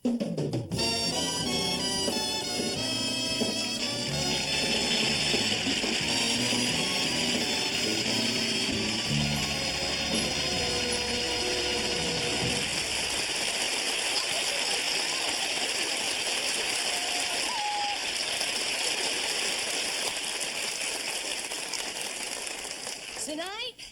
Tonight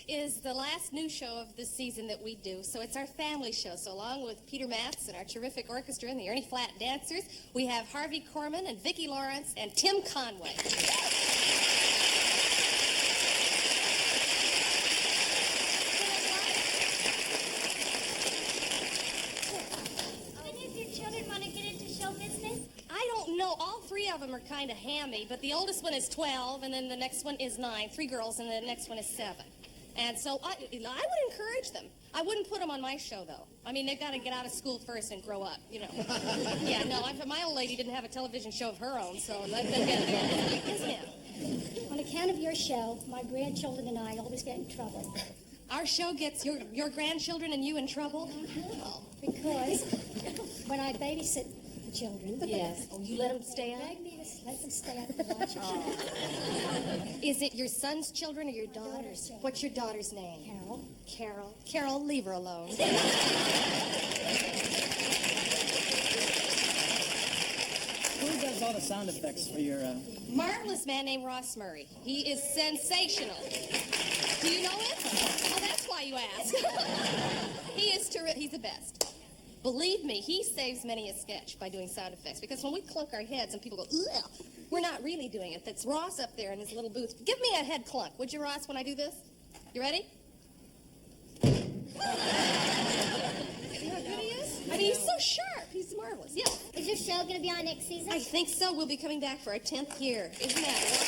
is the last new show of the season that we do, so it's our family show. So along with Peter Matz and our terrific orchestra and the Ernie Flatt Dancers, we have Harvey Korman and Vicki Lawrence and Tim Conway. Any of your children want to get into show business? I don't know. All three of them are kind of hammy, but the oldest one is 12, and then the next one is 9. 3 girls, and the next one is 7. And so I would encourage them. I wouldn't put them on my show, though. I mean, they've got to get out of school first and grow up, you know. Yeah, no, my old lady didn't have a television show of her own, so let them get there. Yes, ma'am. On account of your show, my grandchildren and I always get in trouble. Our show gets your grandchildren and you in trouble? Because when I babysit the children... Yes. Oh, you let them stay up? Let them stay up and watch it. Is it your son's children or your daughter's? What's your daughter's name? Carol. Carol. Carol, leave her alone. Who does all the sound effects for your... Marvelous man named Ross Murray. He is sensational. Do you know him? Oh, that's why you ask. He is terrific. He's the best. Believe me, he saves many a sketch by doing sound effects, because when we clunk our heads and people go, ugh, we're not really doing it. That's Ross up there in his little booth. Give me a head clunk, would you, Ross, when I do this? You ready? You know how good he is? I mean, he's so sharp. He's marvelous. Yeah. Is your show going to be on next season? I think so. We'll be coming back for our 10th year. Isn't that wonderful?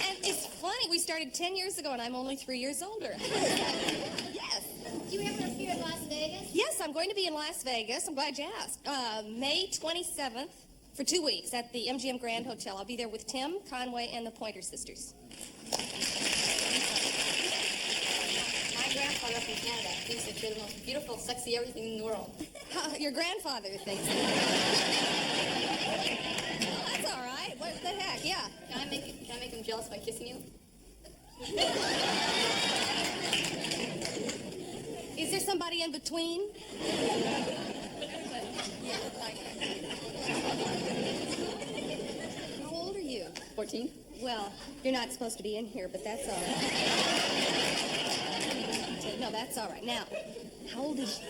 And it's funny. We started 10 years ago, and I'm only 3 years older. Yes. Do you ever appear in Las Vegas? Yes, I'm going to be in Las Vegas. I'm glad you asked. May 27th for 2 weeks at the MGM Grand Hotel. I'll be there with Tim, Conway, and the Pointer Sisters. My grandfather up in Canada thinks that you're the most beautiful, sexy, everything in the world. Your grandfather thinks that. Oh, that's all right. What the heck? Yeah. Can I make him jealous by kissing you? Is there somebody in between? How old are you? 14. Well, you're not supposed to be in here, but that's all right. No, that's all right. Now, how old is she?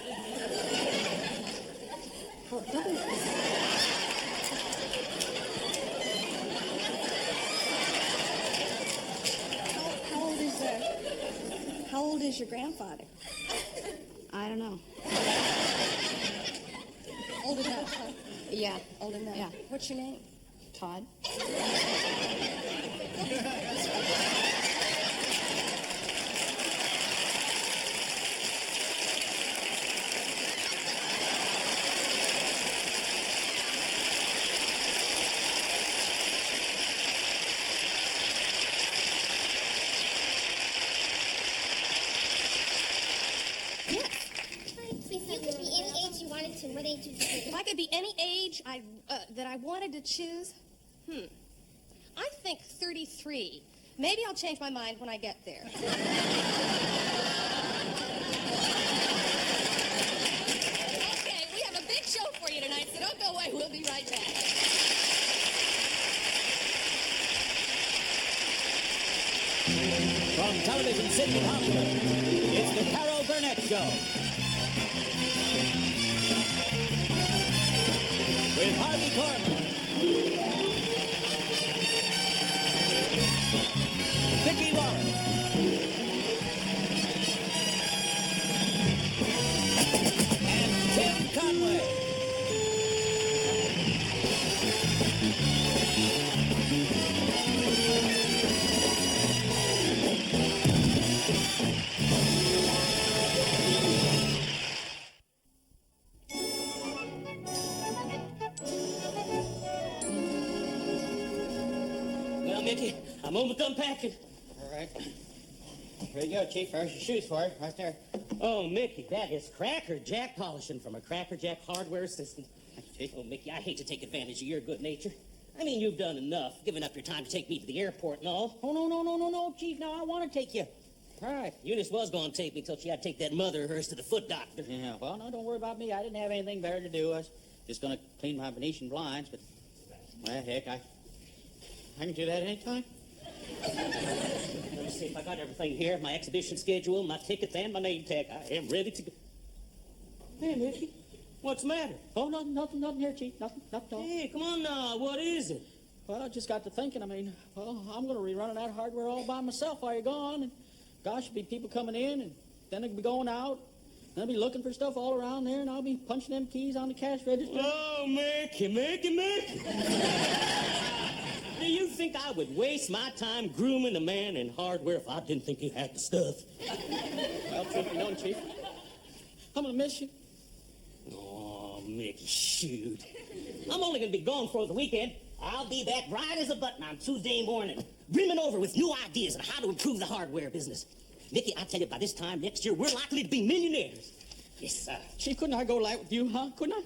How old is your grandfather? I don't know. Old enough, huh? Yeah. Old enough. Yeah. What's your name? Todd? If I could be any age that I wanted to choose, I think 33. Maybe I'll change my mind when I get there. Okay, we have a big show for you tonight, so don't go away. We'll be right back. From Television City in Hollywood, it's the Carol Burnett Show. With Harvey Korman, Vicki Lawrence, and Tim Conway. Mickey, I'm almost done packing. All right. Here you go, Chief. There's your shoes for it, right there. Oh, Mickey, that is Cracker Jack polishing from a Cracker Jack hardware assistant. Oh, Mickey, I hate to take advantage of your good nature. I mean, you've done enough, giving up your time to take me to the airport and all. Oh, no, Chief. Now, I want to take you. All right, Eunice was going to take me till she had to take that mother of hers to the foot doctor. Yeah, well, no, don't worry about me. I didn't have anything better to do. I was just going to clean my Venetian blinds, but, well, heck, I can do that any time. Let me see if I got everything here. My exhibition schedule, my tickets, and my name tag. I am ready to go. Hey, Mickey, what's the matter? Oh, nothing here, Chief. Nothing. Hey, come on now. What is it? Well, I just got to thinking, I'm going to be running that hardware all by myself while you're gone, and gosh, there'll be people coming in, and then they'll be going out, and they'll be looking for stuff all around there, and I'll be punching them keys on the cash register. Oh, Mickey. Do you think I would waste my time grooming a man in hardware if I didn't think he had the stuff? Well, truth be known, Chief, I'm going to miss you. Oh, Mickey, shoot. I'm only going to be gone for the weekend. I'll be back bright as a button on Tuesday morning, brimming over with new ideas on how to improve the hardware business. Mickey, I tell you, by this time next year, we're likely to be millionaires. Yes, sir. Chief, couldn't I go light with you, huh? Couldn't I?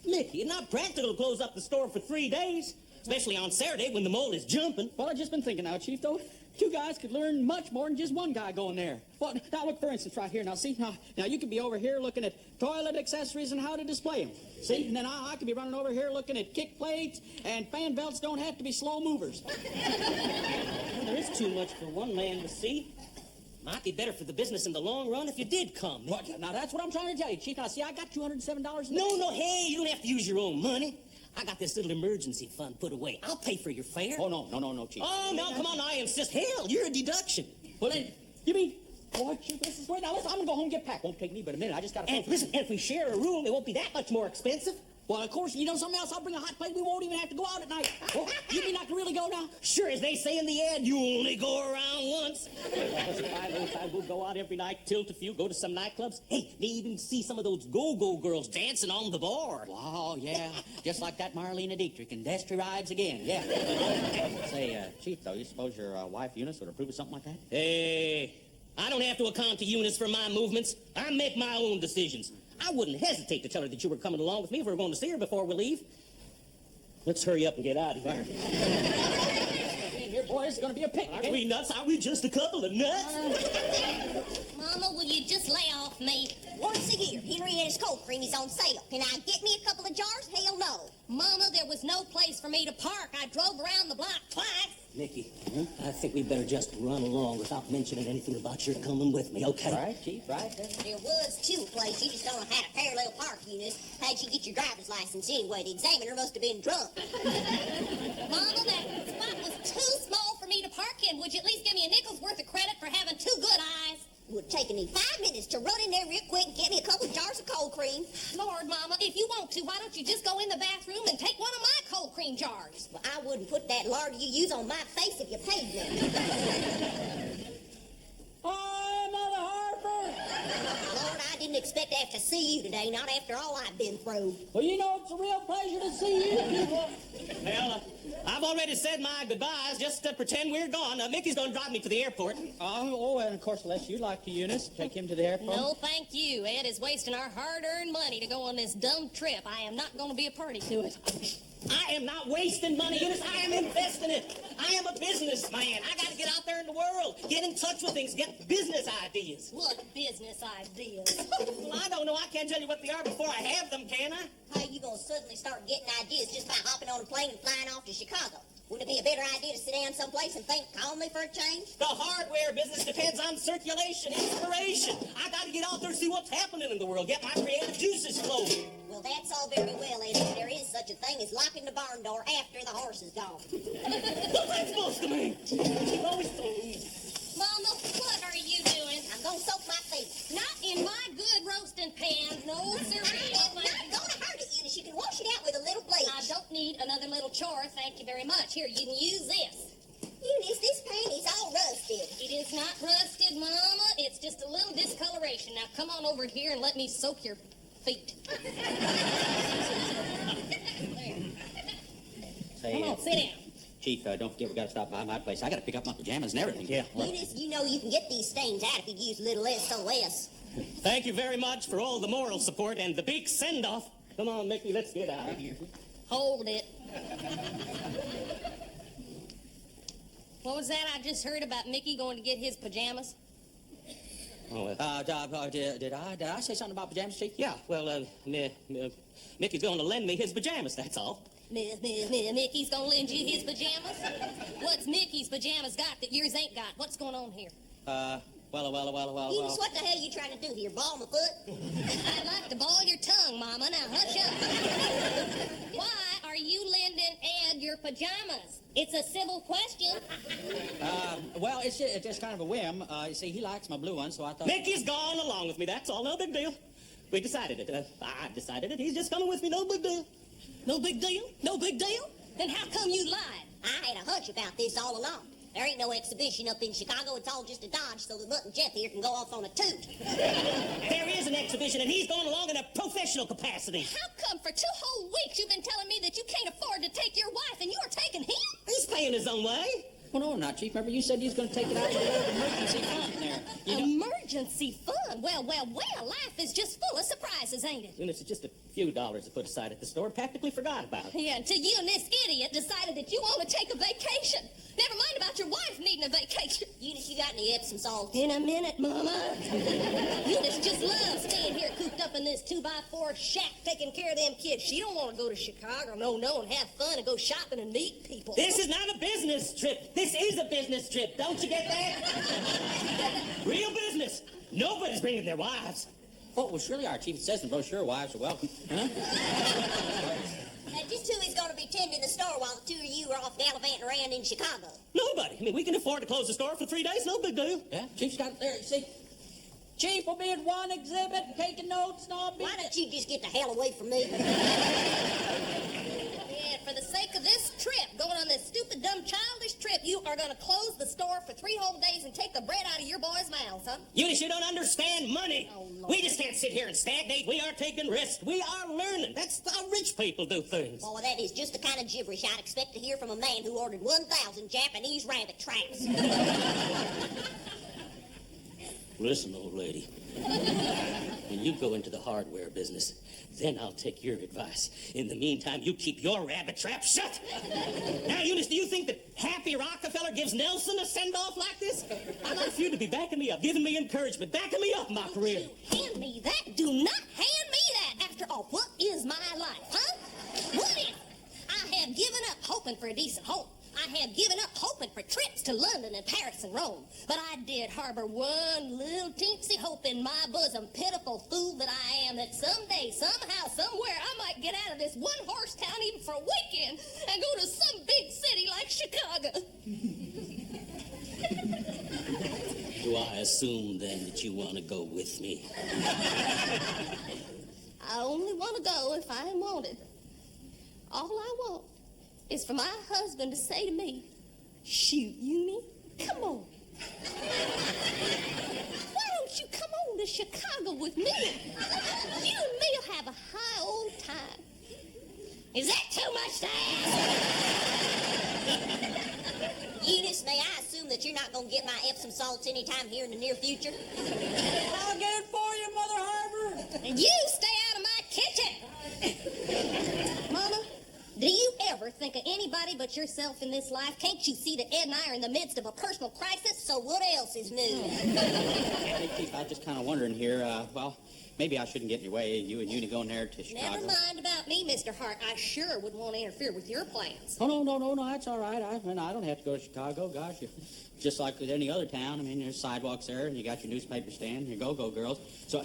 Mickey, it's not practical to close up the store for 3 days, especially on Saturday when the mole is jumping. Well, I've just been thinking now, Chief, though. 2 guys could learn much more than just 1 guy going there. Well, now, look, for instance, right here. Now, see? Now you could be over here looking at toilet accessories and how to display them. See? And then I could be running over here looking at kick plates, and fan belts don't have to be slow movers. Well, there is too much for one man to see. Might be better for the business in the long run if you did come. What? Now, that's what I'm trying to tell you, Chief. Now, see, I got $207 in No, hey, you don't have to use your own money. I got this little emergency fund put away. I'll pay for your fare. Oh, no, Chief. Oh, no, come on, I insist. Hell, you're a deduction. Well, then, you mean, what, Chief, this is right now. Listen, I'm going to go home and get packed. Won't take me but a minute. I just got to... And listen, if we share a room, it won't be that much more expensive. Well, of course, you know something else? I'll bring a hot plate. We won't even have to go out at night. Well, you mean I can really go now? Sure, as they say in the ad, you only go around once. I will go out every night, tilt a few, go to some nightclubs. Hey, they even see some of those go-go girls dancing on the bar. Wow, yeah. Just like that Marlena Dietrich in Destry Rides Again, yeah. Say, Chief, though, you suppose your wife Eunice would approve of something like that? Hey, I don't have to account to Eunice for my movements. I make my own decisions. I wouldn't hesitate to tell her that you were coming along with me if we were going to see her before we leave. Let's hurry up and get out of here. Here, boys, it's going to be a picnic. Aren't we nuts? Are we just a couple of nuts? Mama, will you just lay off me? Once a year, Henrietta's cold cream is on sale. Can I get me a couple of jars? Hell no. Mama, there was no place for me to park. I drove around the block twice. Nicky, I think we better just run along without mentioning anything about your coming with me, okay? Right, Chief, right. There was 2 places. You just don't know how to parallel park, Eunice. How'd you get your driver's license anyway? The examiner must have been drunk. Mama, that spot was too small for me to park in. Would you at least give me a nickel's worth of credit for having 2 good eyes? It would have taken me 5 minutes to run in there real quick and get me a couple of jars of cold cream. Lord, Mama, if you want to, why don't you just go in the bathroom and take one of my cold cream jars? Well, I wouldn't put that lard you use on my face if you paid me. Hi, Mother Harper. Lord, I didn't expect to have to see you today, not after all I've been through. Well, you know, it's a real pleasure to see you people. Well, I've already said my goodbyes. Just to pretend we're gone. Mickey's going to drive me to the airport. Oh, and of course, unless you'd like to, Eunice, take him to the airport. No, thank you. Ed is wasting our hard-earned money to go on this dumb trip. I am not going to be a party to it. I am not wasting money, Eunice. I am investing it. I am a businessman. I got to get out there in the world, get in touch with things, get business ideas. What business ideas? Well, I don't know. I can't tell you what they are before I have them, can I? How you gonna suddenly start getting ideas just by hopping on a plane and flying off to Chicago? Wouldn't it be a better idea to sit down someplace and think calmly for a change? The hardware business depends on circulation, inspiration. I got to get out there and see what's happening in the world, get my creative juices flowing. Well, that's all very well, Eddie, but there is such a thing as locking the barn door after the horse is gone. What's that supposed to mean? You've always told me. Mama, what are you doing? I'm gonna soak my feet. Not in my good roasting pan. No, sir. It's not gonna hurt it, Eunice. You can wash it out with a little bleach. I don't need another little chore. Thank you very much. Here, you can use this. Eunice, this pan is all rusted. It is not rusted, Mama. It's just a little discoloration. Now, come on over here and let me soak your feet. Say, Come on, sit down. Chief, don't forget we got to stop by my place. I got to pick up my pajamas and everything. Yeah. Eunice, you know you can get these stains out if you use a little SOS. Thank you very much for all the moral support and the big send-off. Come on, Mickey, let's get out of here. Hold it. What was that I just heard about Mickey going to get his pajamas? Oh, Did I say something about pajamas, Chief? yeah, well, Mickey's going to lend me his pajamas, that's all. Mickey's gonna lend you his pajamas? What's Mickey's pajamas got that yours ain't got? What's going on here? Eunice, what the hell are you trying to do here? Ball my foot? I'd like to ball your tongue, Mama. Now hush up. Why are you lending Ed your pajamas? It's a civil question. Well, it's just kind of a whim. You see, he likes my blue ones, so I thought... Mickey's gone along with me, that's all, no big deal. We decided it. I decided it. He's just coming with me, no big deal. No big deal? No big deal? Then how come you lied? I had a hunch about this all along. There ain't no exhibition up in Chicago. It's all just a dodge so that Mutt and Jeff here can go off on a toot. There is an exhibition, and he's going along in a professional capacity. How come for 2 whole weeks you've been telling me that you can't afford to take your wife and you're taking him? He's paying his own way. Well, no, I'm not, Chief. Remember, you said you was going to take it out of the emergency fund there. Emergency fund? Well, life is just full of surprises, ain't it? And it's just a few dollars to put aside at the store. Practically forgot about it. Yeah, until you and this idiot decided that you want to take a vacation. Never mind about your wife needing a vacation. Eunice, you got any Epsom salts? In a minute, Mama. Eunice just loves staying here cooped up in this 2x4 shack taking care of them kids. She don't want to go to Chicago, no, and have fun and go shopping and meet people. This is not a business trip. This is a business trip. Don't you get that? Real business. Nobody's bringing their wives. Oh, well, surely our Chief. It says in the brochure, wives are welcome. Huh? Just who is going to be tending the store while the two of you are off gallivanting around in Chicago? Nobody. I mean, we can afford to close the store for 3 days. No big deal. Yeah, Chief's got it there. See? Chief will be at one exhibit, taking notes, and I'll be... Why don't you just get the hell away from me? Yeah, for the sake of this trip, going on this stupid, dumb, childish trip, you are going to close the store for 3 whole days and take the bread out of your boys' mouths, huh? Eunice, you don't understand money. Oh, Lord. We just can't sit here and stagnate. We are taking risks. We are learning. That's how rich people do things. Boy, that is just the kind of gibberish I'd expect to hear from a man who ordered 1,000 Japanese rabbit traps. Listen, old lady. When you go into the hardware business, then I'll take your advice. In the meantime, you keep your rabbit trap shut. Now, Eunice, do you think that Happy Rockefeller gives Nelson a send-off like this? I'd like for you to be backing me up, giving me encouragement, backing me up in my career. Hand me that. Do not hand me that. After all, what is my life, huh? What is? I have given up hoping for a decent home. I have given up hoping for trips to London and Paris and Rome. But I did harbor one little teensy hope in my bosom, pitiful fool that I am, that someday, somehow, somewhere, I might get out of this one-horse town even for a weekend and go to some big city like Chicago. Do I assume, then, that you want to go with me? I only want to go if I am wanted. All I want is for my husband to say to me, shoot, Eunie, come on. Why don't you come on to Chicago with me? You and me will have a high old time. Is that too much to ask? Eunice, may I assume that you're not going to get my Epsom salts anytime here in the near future? I'll get it for you, Mother Harbor. And you stay out of my kitchen. Mama, do you ever think of anybody but yourself in this life? Can't you see that Ed and I are in the midst of a personal crisis? So what else is new? Hey, Chief, I was just kind of wondering here, well, maybe I shouldn't get in your way, you and Eunie going there to Chicago. Never mind about me, Mr. Hart. I sure wouldn't want to interfere with your plans. Oh, no, that's all right. I don't have to go to Chicago. Gosh, just like with any other town. I mean, there's sidewalks there, and you got your newspaper stand, your go-go girls. So...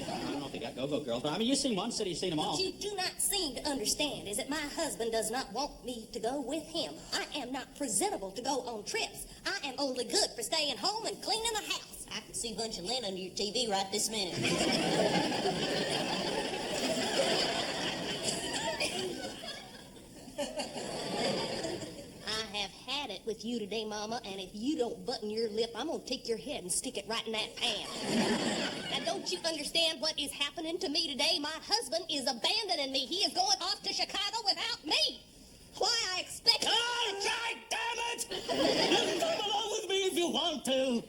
I don't know if they got go-go girls, but I mean, you've seen one city, you've seen them all. What you do not seem to understand is that my husband does not want me to go with him. I am not presentable to go on trips. I am only good for staying home and cleaning the house. I can see a bunch of lint under your TV right this minute. I have had it with you today, Mama, and if you don't button your lip, I'm going to take your head and stick it right in that pan. Now, don't you understand what is happening to me today? My husband is abandoning me. He is going off to Chicago without me. Why, I expect... Oh, God damn it! You can come along with me if you want to.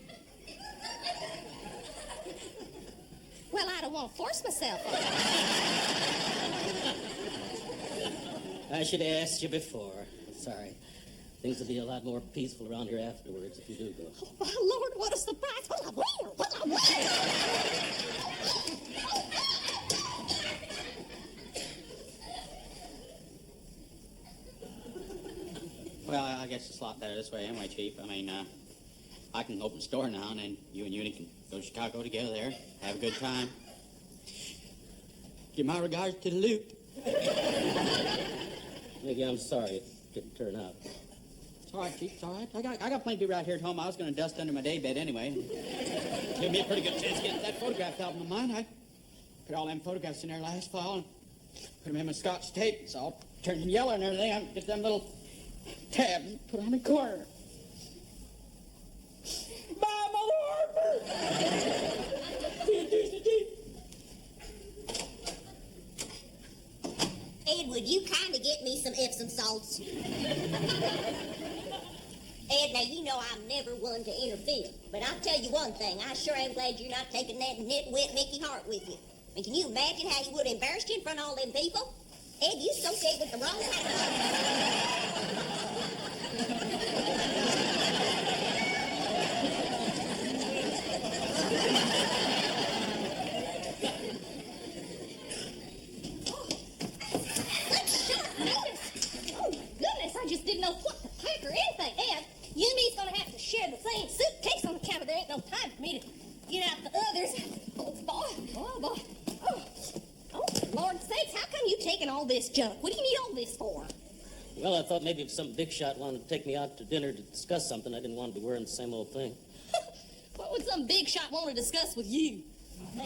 want to force myself on you. I should have asked you before. Sorry. Things will be a lot more peaceful around here afterwards if you do go. Oh, my Lord, what a surprise. What a winner. What a winner. Well, I guess it's a lot better this way anyway, Chief. I mean, I can open a store now, and then you and Uni can go to Chicago together there, have a good time. Give my regards to the loop. Mickey, I'm sorry it didn't turn out. It's all right, Chief, it's all right. I got plenty of people out here at home. I was going to dust under my daybed anyway. Give me a pretty good chance to get that photograph album of mine. I put all them photographs in there last fall and put them in my Scotch tape. It's all turning yellow and everything. I get them little tabs and put on the corner. Bye, Mother Harper! Ed, would you kind of get me some Epsom salts? Ed, now you know I'm never one to interfere, but I'll tell you one thing. I sure am glad you're not taking that nitwit Mickey Hart with you. I mean, can you imagine how he would have embarrassed you in front of all them people? Ed, you associate with the wrong kind of... I just didn't know what to pack or anything. And you and me's gonna have to share the same suitcase on account of there ain't no time for me to get out the others. Oh, boy. Oh, Lord sakes, how come you taking all this junk? What do you need all this for? Well, I thought maybe if some big shot wanted to take me out to dinner to discuss something, I didn't want to be wearing the same old thing. What would some big shot want to discuss with you?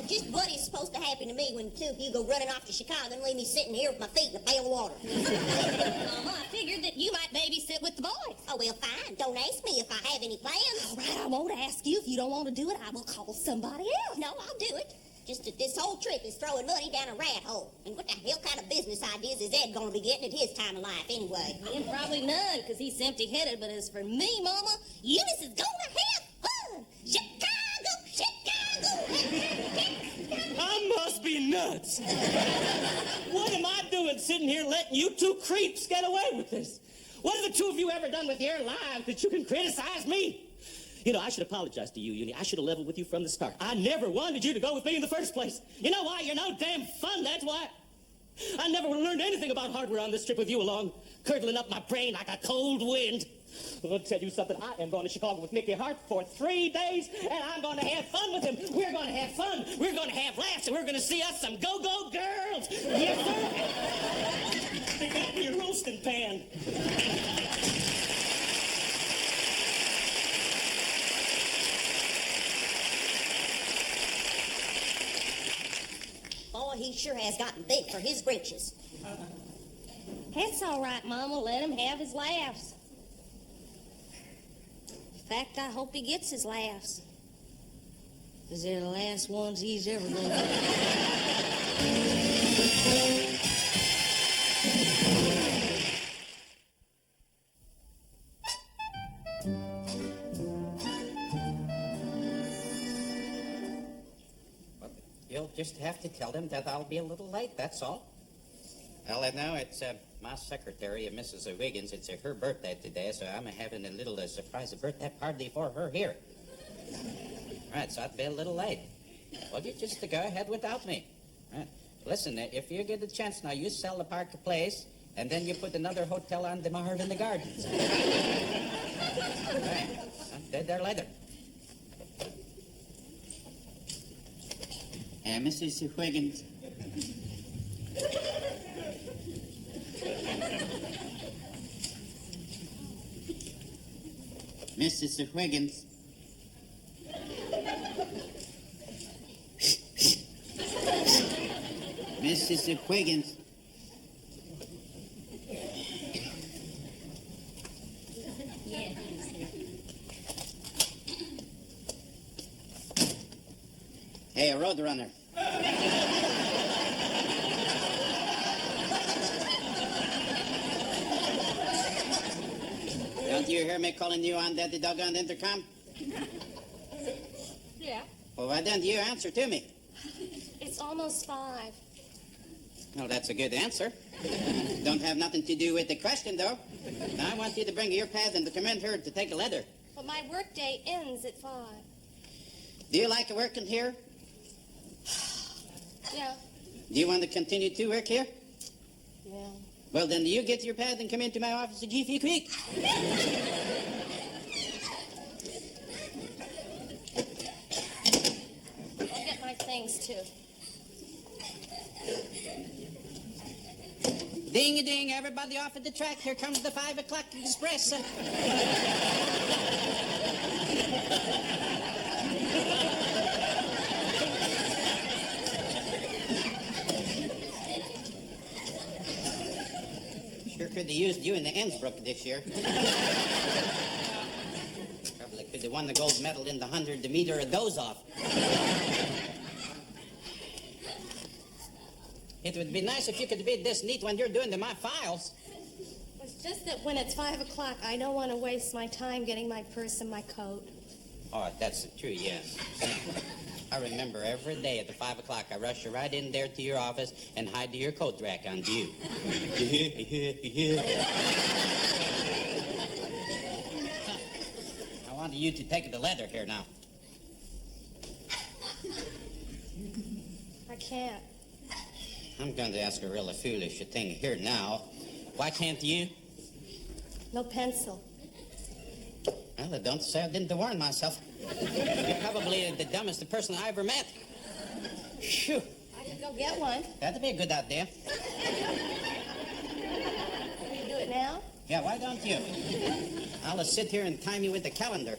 Just what is supposed to happen to me when the two of you go running off to Chicago and leave me sitting here with my feet in a pail of water? Mama, I figured that you might babysit with the boys. Oh, well, fine. Don't ask me if I have any plans. All right, I won't ask you. If you don't want to do it, I will call somebody else. No, I'll do it. Just that this whole trip is throwing money down a rat hole. And what the hell kind of business ideas is Ed going to be getting at his time of life anyway? And probably none, because he's empty-headed. But as for me, Mama, Eunice is going to have fun. Chicago, Chicago. I must be nuts. What am I doing sitting here letting you two creeps get away with this? What have the two of you ever done with your lives that you can criticize me? You know, I should apologize to you, Uni. I should have leveled with you from the start. I never wanted you to go with me in the first place. You know why? You're no damn fun, that's why. I never learned anything about hardware on this trip with you along, curdling up my brain like a cold wind. I'll tell you something. I am going to Chicago with Mickey Hart for 3 days, and I'm going to have fun with him. We're going to have fun. We're going to have laughs, and we're going to see us some go-go girls. Yes, sir. Pick up your roasting pan. Boy, he sure has gotten big for his britches. That's all right, Mama. Let him have his laughs. In fact, I hope he gets his laughs. Because they're the last ones he's ever going to get. You'll just have to tell them that I'll be a little late, that's all. Well, now it's my secretary, Mrs. Wiggins. It's her birthday today, so I'm having a little surprise birthday party for her here. Right, so I'd be a little late. Well, you just go ahead without me. Right. Listen, if you get a chance now, you sell the Parker Place, and then you put another hotel on the Marv in the Gardens. Right. I'll be there later. Mrs. Wiggins. Mrs. Wiggins. Mrs. Wiggins. Hey, a roadrunner. Don't you hear me calling you on that doggone intercom? Yeah. Well, why don't you answer to me? It's almost 5. Well, that's a good answer. Don't have nothing to do with the question, though. Now, I want you to bring your pad and to commend her to take a leather. But my workday ends at 5. Do you like working here? Yeah. Do you want to continue to work here? Yeah. Well, then you get your pad and come into my office at GP Creek. I'll get my things, too. Ding-a-ding, everybody off at the track. Here comes the 5 o'clock express. Sure could have used you in the Innsbruck this year. Probably could have won the gold medal in the 100-meter doze-off. It would be nice if you could be this neat when you're doing my files. It's just that when it's 5 o'clock, I don't want to waste my time getting my purse and my coat. Oh, that's true, yes. I remember every day at the 5 o'clock, I rush you right in there to your office and hide your coat rack on you. I wanted you to take the leather here now. I can't. I'm going to ask a really foolish thing here now. Why can't you? No pencil. Well, I don't say I didn't warn myself. You're probably the dumbest person I ever met. Phew. I can go get one. That'd be a good idea. Can you do it now? Yeah, why don't you? I'll just sit here and time you with the calendar.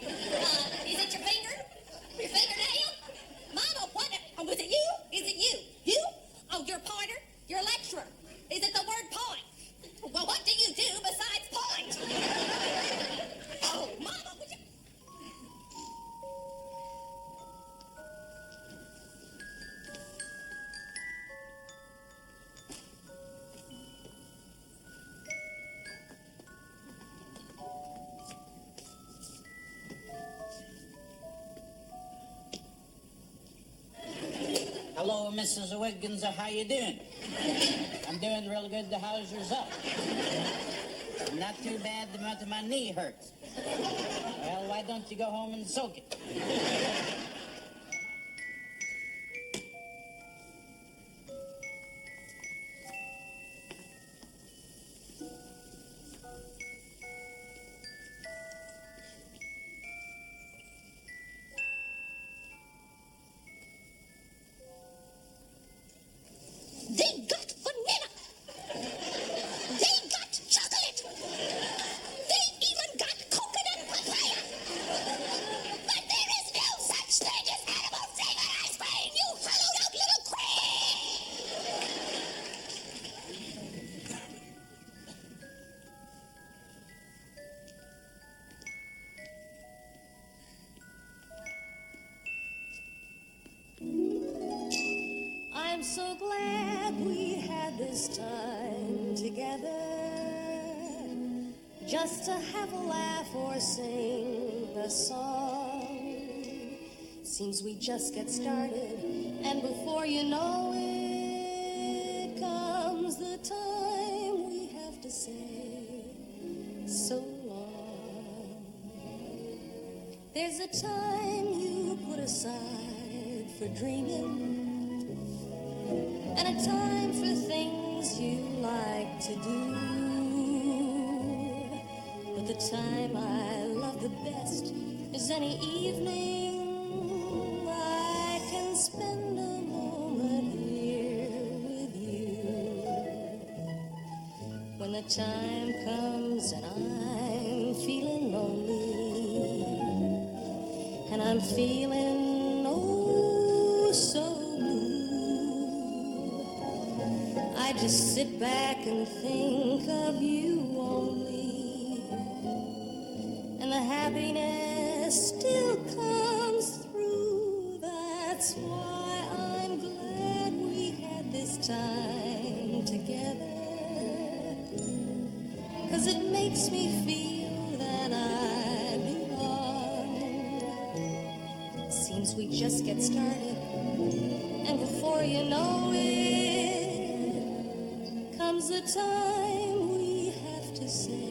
Is it your finger? Your fingernail? Mama, what? Oh, was it you? Is it you? You? Oh, your pointer? Your lecturer? Is it the word point? Well, what do you do besides point? Oh, Mama, would you... Hello, Mrs. Wiggins. How you doing? I'm doing real good. How's yourself? Not too bad, but my knee hurts. Well, why don't you go home and soak it? They got vanilla. They got chocolate. They even got coconut papaya. But there is no such I'm so glad we had this time together, just to have a laugh or sing a song. Seems we just get started, and before you know it, comes the time we have to say so long. There's a time you put aside for dreaming, and a time for things you like to do. But the time I love the best is any evening I can spend a moment here with you. When the time comes and I'm feeling lonely, and I'm feeling oh so blue, I just sit back and think of you only, and the happiness still comes through. That's why I'm glad we had this time together, 'cause it makes me feel that I belong. Seems we just get started, and before you know it, comes the time we have to say